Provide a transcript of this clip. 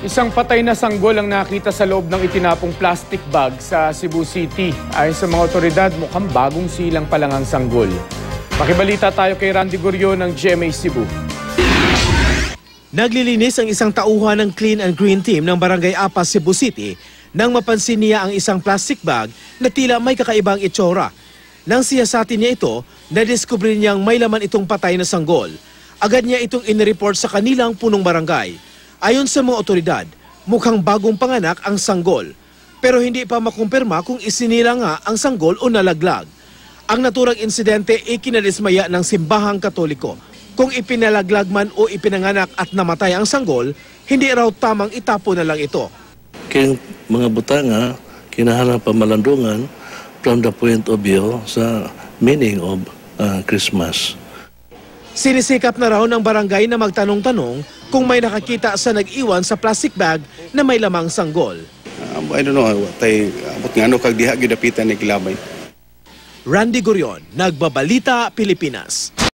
Isang patay na sanggol ang nakita sa loob ng itinapong plastic bag sa Cebu City. Ayon sa mga otoridad, mukhang bagong silang pa lang ang sanggol. Pakibalita tayo kay Randy Gurion ng GMA Cebu. Naglilinis ang isang tauhan ng Clean and Green Team ng Barangay Apas, Cebu City nang mapansin niya ang isang plastic bag na tila may kakaibang itsura. Nang siyasatin niya ito, nadiskubre niyang may laman itong patay na sanggol. Agad niya itong inireport sa kanilang punong barangay. Ayon sa mga otoridad, mukhang bagong panganak ang sanggol. Pero hindi pa makumpirma kung isinira nga ang sanggol o nalaglag. Ang naturang insidente ay kinadismaya ng simbahang Katoliko. Kung ipinalaglag man o ipinanganak at namatay ang sanggol, hindi raw tamang itapo na lang ito. Kaya mga butanga, kinahanap pamalandungan from the point of view sa meaning of Christmas. Sinisikap na raw ng barangay na magtanong-tanong kung may nakakita sa nag-iwan sa plastic bag na may lamang sanggol. I don't know, abot nga kag diha gidapitan ni kilabay. Randy Gurion, Nagbabalita, Pilipinas.